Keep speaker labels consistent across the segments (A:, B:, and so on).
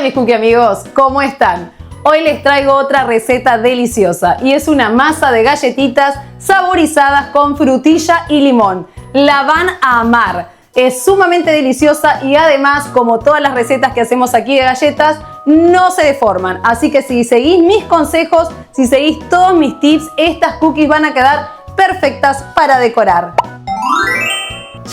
A: mis cookie amigos, ¿cómo están? Hoy les traigo otra receta deliciosa y es una masa de galletitas saborizadas con frutilla y limón. La van a amar, es sumamente deliciosa y además, como todas las recetas que hacemos aquí de galletas, no se deforman. Así que si seguís mis consejos, si seguís todos mis tips, estas cookies van a quedar perfectas para decorar.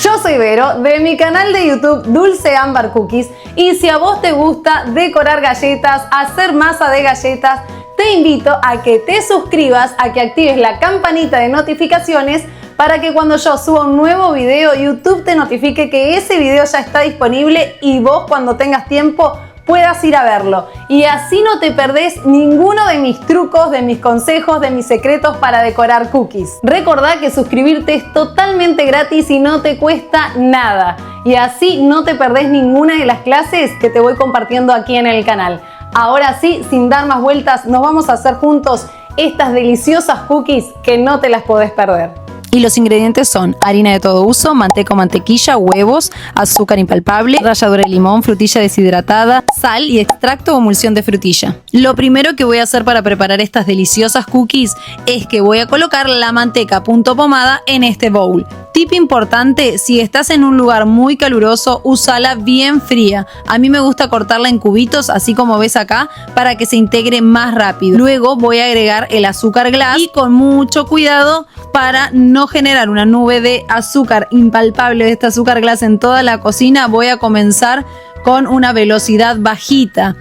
A: Yo soy Vero, de mi canal de YouTube Dulce Ámbar Cookies, y si a vos te gusta decorar galletas, hacer masa de galletas, te invito a que te suscribas, a que actives la campanita de notificaciones para que cuando yo suba un nuevo video, YouTube te notifique que ese video ya está disponible y vos, cuando tengas tiempo, puedas ir a verlo. Y así no te perdés ninguno de mis trucos, de mis consejos, de mis secretos para decorar cookies. Recordá que suscribirte es totalmente gratis y no te cuesta nada. Y así no te perdés ninguna de las clases que te voy compartiendo aquí en el canal. Ahora sí, sin dar más vueltas, nos vamos a hacer juntos estas deliciosas cookies que no te las podés perder.
B: Y los ingredientes son harina de todo uso, manteca o mantequilla, huevos, azúcar impalpable, ralladura de limón, frutilla deshidratada, sal y extracto o emulsión de frutilla. Lo primero que voy a hacer para preparar estas deliciosas cookies es que voy a colocar la manteca punto pomada en este bowl. Tip importante, si estás en un lugar muy caluroso, úsala bien fría. A mí me gusta cortarla en cubitos, así como ves acá, para que se integre más rápido. Luego voy a agregar el azúcar glass y con mucho cuidado para no generar una nube de azúcar impalpable de este azúcar glass en toda la cocina, voy a comenzar con una velocidad bajita.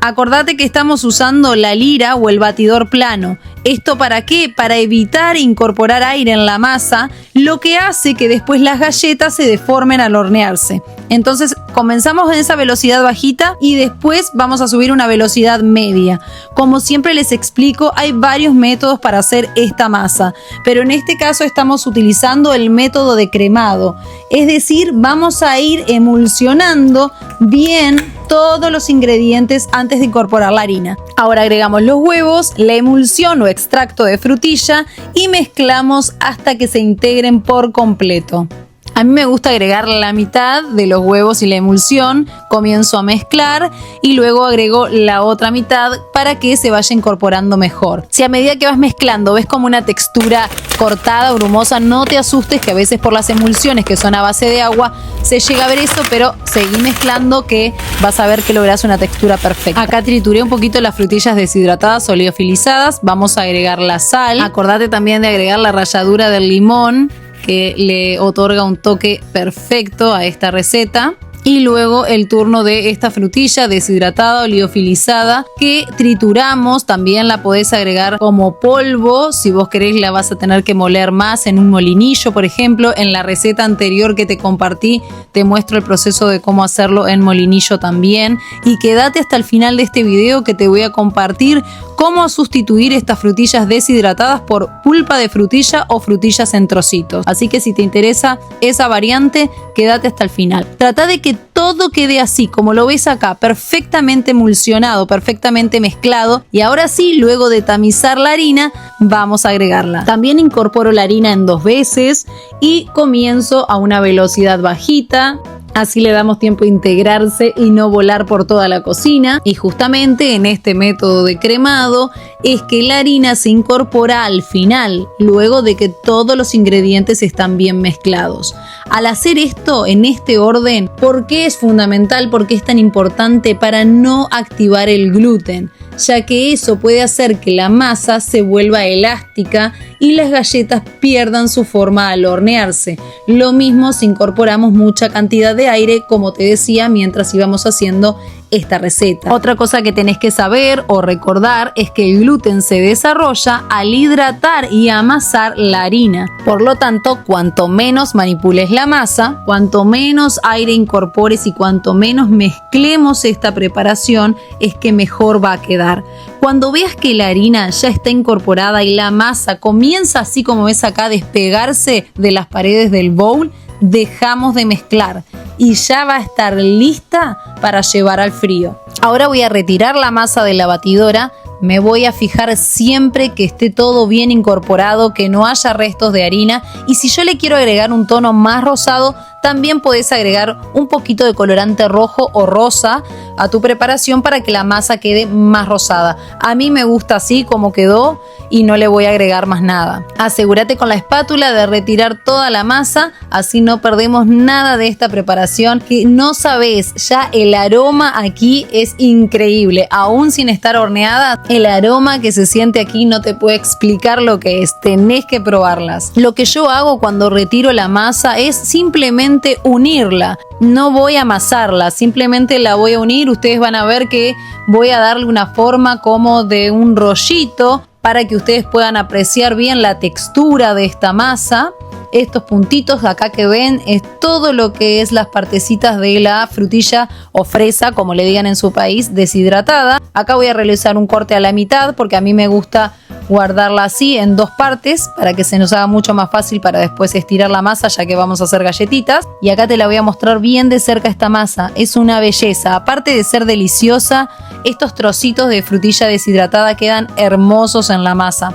B: Acordate que estamos usando la lira o el batidor plano. ¿Esto para qué? Para evitar incorporar aire en la masa, lo que hace que después las galletas se deformen al hornearse. Entonces comenzamos en esa velocidad bajita y después vamos a subir una velocidad media. Como siempre les explico, hay varios métodos para hacer esta masa, pero en este caso estamos utilizando el método de cremado. Es decir, vamos a ir emulsionando bien todos los ingredientes antes de incorporar la harina. Ahora agregamos los huevos, la emulsión o extracto de frutilla y mezclamos hasta que se integren por completo. A mí me gusta agregar la mitad de los huevos y la emulsión, comienzo a mezclar y luego agrego la otra mitad para que se vaya incorporando mejor. Si a medida que vas mezclando ves como una textura cortada, brumosa, no te asustes, que a veces por las emulsiones que son a base de agua se llega a ver eso, pero seguí mezclando que vas a ver que lográs una textura perfecta. Acá trituré un poquito las frutillas deshidratadas o liofilizadas, vamos a agregar la sal. Acordate también de agregar la ralladura del limón, que le otorga un toque perfecto a esta receta. Y luego el turno de esta frutilla deshidratada o liofilizada que trituramos. También la podés agregar como polvo. Si vos querés la vas a tener que moler más en un molinillo, por ejemplo. En la receta anterior que te compartí te muestro el proceso de cómo hacerlo en molinillo también. Y quédate hasta el final de este video que te voy a compartir cómo sustituir estas frutillas deshidratadas por pulpa de frutilla o frutillas en trocitos. Así que si te interesa esa variante, quédate hasta el final. Trata de que todo quede así, como lo ves acá, perfectamente emulsionado, perfectamente mezclado. Y ahora sí, luego de tamizar la harina, vamos a agregarla. También incorporo la harina en 2 veces y comienzo a una velocidad bajita. Así le damos tiempo a integrarse y no volar por toda la cocina. Y justamente en este método de cremado es que la harina se incorpora al final, luego de que todos los ingredientes están bien mezclados. Al hacer esto en este orden, ¿por qué es fundamental? ¿Por qué es tan importante? Para no activar el gluten, ya que eso puede hacer que la masa se vuelva elástica y las galletas pierdan su forma al hornearse. Lo mismo si incorporamos mucha cantidad de aire, como te decía, mientras íbamos haciendo esta receta. Otra cosa que tenés que saber o recordar es que el gluten se desarrolla al hidratar y amasar la harina. Por lo tanto, cuanto menos manipules la masa, cuanto menos aire incorpores y cuanto menos mezclemos esta preparación, es que mejor va a quedar. Cuando veas que la harina ya está incorporada y la masa comienza, así como ves acá, a despegarse de las paredes del bowl, dejamos de mezclar y ya va a estar lista para llevar al frío. Ahora voy a retirar la masa de la batidora. Me voy a fijar siempre que esté todo bien incorporado, que no haya restos de harina, y si yo le quiero agregar un tono más rosado, También podés agregar un poquito de colorante rojo o rosa a tu preparación para que la masa quede más rosada. A mí me gusta así como quedó y no le voy a agregar más nada. Asegúrate con la espátula de retirar toda la masa, así no perdemos nada de esta preparación que no sabés, ya el aroma aquí es increíble. Aún sin estar horneada, el aroma que se siente aquí no te puedo explicar lo que es, tenés que probarlas. Lo que yo hago cuando retiro la masa es simplemente unirla. No voy a amasarla, simplemente la voy a unir. Ustedes van a ver que voy a darle una forma como de un rollito para que ustedes puedan apreciar bien la textura de esta masa. Estos puntitos de acá que ven es todo lo que es las partecitas de la frutilla o fresa, como le digan en su país, deshidratada. Acá voy a realizar un corte a la mitad porque a mí me gusta guardarla así en dos partes para que se nos haga mucho más fácil para después estirar la masa, ya que vamos a hacer galletitas. Y acá te la voy a mostrar bien de cerca esta masa, es una belleza. Aparte de ser deliciosa, estos trocitos de frutilla deshidratada quedan hermosos en la masa.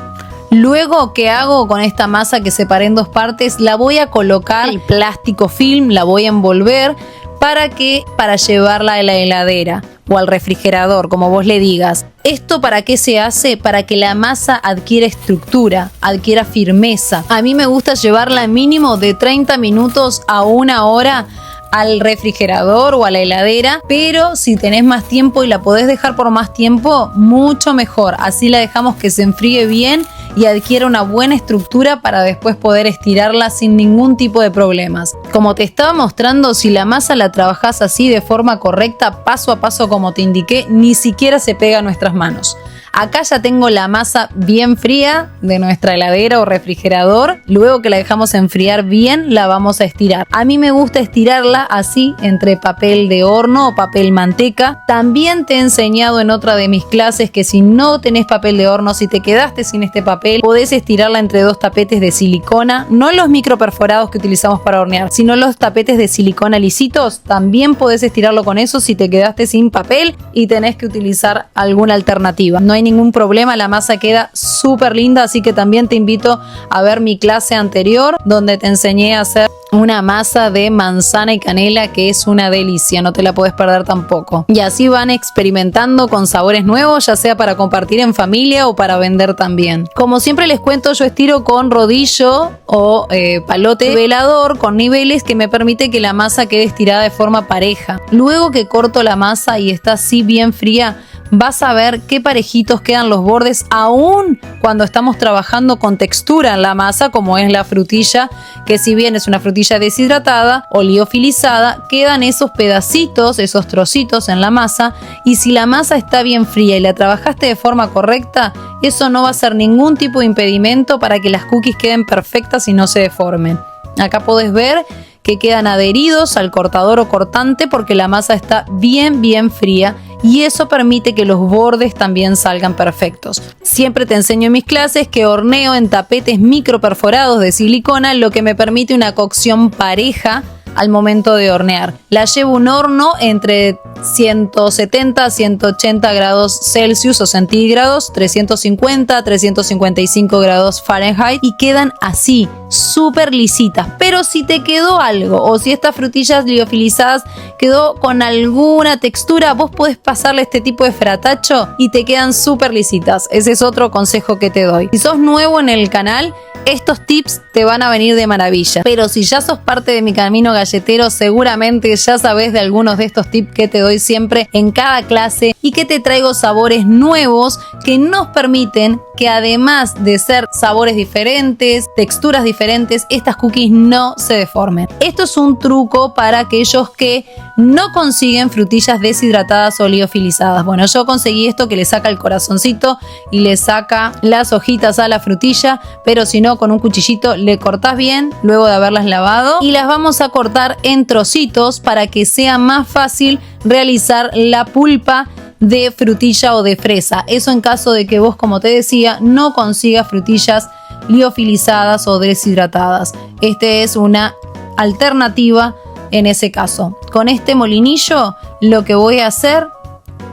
B: Luego, ¿qué hago con esta masa que separé en dos partes? La voy a colocar el plástico film, la voy a envolver para llevarla a la heladera o al refrigerador, como vos le digas. ¿Esto para qué se hace? Para que la masa adquiera estructura, adquiera firmeza. A mí me gusta llevarla mínimo de 30 minutos a 1 hora al refrigerador o a la heladera, pero si tenés más tiempo y la podés dejar por más tiempo, mucho mejor. Así la dejamos que se enfríe bien y adquiera una buena estructura para después poder estirarla sin ningún tipo de problemas. Como te estaba mostrando, si la masa la trabajás así de forma correcta, paso a paso como te indiqué, ni siquiera se pega a nuestras manos. Acá ya tengo la masa bien fría de nuestra heladera o refrigerador. Luego que la dejamos enfriar bien, la vamos a estirar. A mí me gusta estirarla así, entre papel de horno o papel manteca. También te he enseñado en otra de mis clases que si no tenés papel de horno, si te quedaste sin este papel, podés estirarla entre dos tapetes de silicona. No los microperforados que utilizamos para hornear, sino los tapetes de silicona lisitos. También podés estirarlo con eso si te quedaste sin papel y tenés que utilizar alguna alternativa. No hay ningún problema, la masa queda súper linda, así que también te invito a ver mi clase anterior donde te enseñé a hacer una masa de manzana y canela que es una delicia, no te la puedes perder tampoco. Y así van experimentando con sabores nuevos, ya sea para compartir en familia o para vender también. Como siempre les cuento, yo estiro con rodillo o palote velador con niveles que me permite que la masa quede estirada de forma pareja. Luego que corto la masa y está así bien fría, vas a ver qué parejitos quedan los bordes aún cuando estamos trabajando con textura en la masa, como es la frutilla, que si bien es una frutilla deshidratada o liofilizada, quedan esos pedacitos, esos trocitos en la masa, y si la masa está bien fría y la trabajaste de forma correcta, eso no va a ser ningún tipo de impedimento para que las cookies queden perfectas y no se deformen. Acá podés ver que quedan adheridos al cortador o cortante porque la masa está bien fría y eso permite que los bordes también salgan perfectos. Siempre te enseño en mis clases que horneo en tapetes microperforados de silicona, lo que me permite una cocción pareja al momento de hornear. La llevo a un horno entre 170 a 180 grados Celsius o centígrados, 350 a 355 grados Fahrenheit, y quedan así, súper lisitas. Pero si te quedó algo o si estas frutillas liofilizadas quedó con alguna textura, vos podés pasarle este tipo de fratacho y te quedan súper lisitas. Ese es otro consejo que te doy. Si sos nuevo en el canal, estos tips te van a venir de maravilla, pero si ya sos parte de mi camino galletero, seguramente ya sabés de algunos de estos tips que te doy siempre en cada clase y que te traigo sabores nuevos que nos permiten que, además de ser sabores diferentes, texturas diferentes, estas cookies no se deformen. Esto es un truco para aquellos que no consiguen frutillas deshidratadas o liofilizadas. Bueno, yo conseguí esto que le saca el corazoncito y le saca las hojitas a la frutilla, pero si no, con un cuchillito le cortás bien luego de haberlas lavado y las vamos a cortar en trocitos para que sea más fácil realizar la pulpa de frutilla o de fresa. Eso en caso de que vos, como te decía, no consigas frutillas liofilizadas o deshidratadas. Este es una alternativa en ese caso. Con este molinillo lo que voy a hacer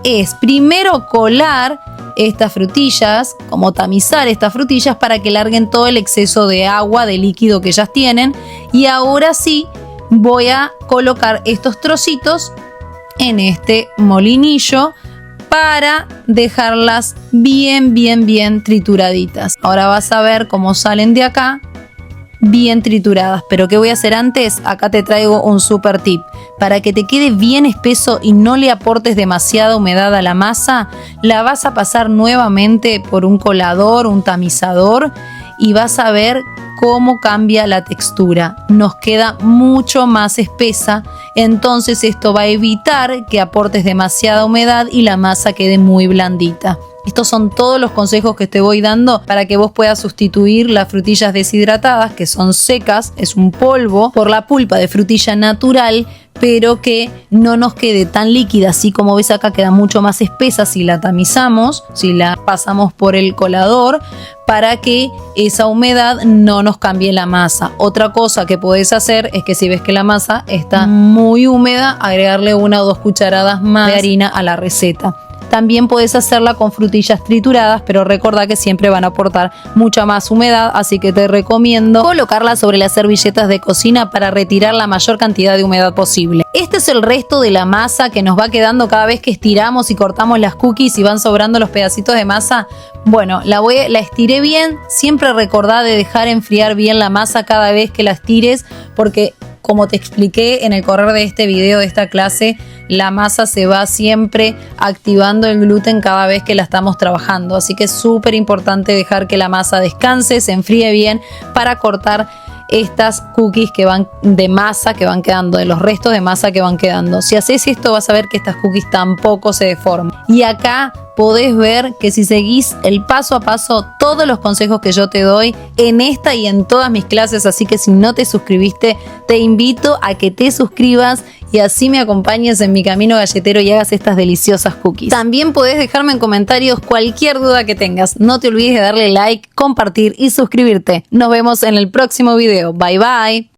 B: es primero colar estas frutillas, como tamizar estas frutillas para que larguen todo el exceso de agua, de líquido que ellas tienen, y ahora sí voy a colocar estos trocitos en este molinillo para dejarlas bien trituraditas. Ahora vas a ver cómo salen de acá bien trituradas. Pero ¿qué voy a hacer antes? Acá te traigo un super tip. Para que te quede bien espeso y no le aportes demasiada humedad a la masa, la vas a pasar nuevamente por un colador, un tamizador, y vas a ver cómo cambia la textura. Nos queda mucho más espesa, entonces esto va a evitar que aportes demasiada humedad y la masa quede muy blandita. Estos son todos los consejos que te voy dando para que vos puedas sustituir las frutillas deshidratadas, que son secas, es un polvo, por la pulpa de frutilla natural, pero que no nos quede tan líquida. Así como ves acá, queda mucho más espesa si la tamizamos, si la pasamos por el colador, para que esa humedad no nos cambie la masa. Otra cosa que podés hacer es que si ves que la masa está muy húmeda, agregarle 1 o 2 cucharadas más de harina a la receta. También puedes hacerla con frutillas trituradas, pero recordá que siempre van a aportar mucha más humedad, así que te recomiendo colocarla sobre las servilletas de cocina para retirar la mayor cantidad de humedad posible. Este es el resto de la masa que nos va quedando cada vez que estiramos y cortamos las cookies y van sobrando los pedacitos de masa. Bueno, la estiré bien. Siempre recordá de dejar enfriar bien la masa cada vez que la estires, porque como te expliqué en el correr de este video, de esta clase, la masa se va siempre activando el gluten cada vez que la estamos trabajando. Así que es súper importante dejar que la masa descanse, se enfríe bien para cortar estas cookies que van de masa que van quedando, de los restos de masa que van quedando. Si haces esto vas a ver que estas cookies tampoco se deforman. Y acá podés ver que si seguís el paso a paso todos los consejos que yo te doy en esta y en todas mis clases, así que si no te suscribiste, te invito a que te suscribas y así me acompañes en mi camino galletero y hagas estas deliciosas cookies. También podés dejarme en comentarios cualquier duda que tengas. No te olvides de darle like, compartir y suscribirte. Nos vemos en el próximo video. Bye bye.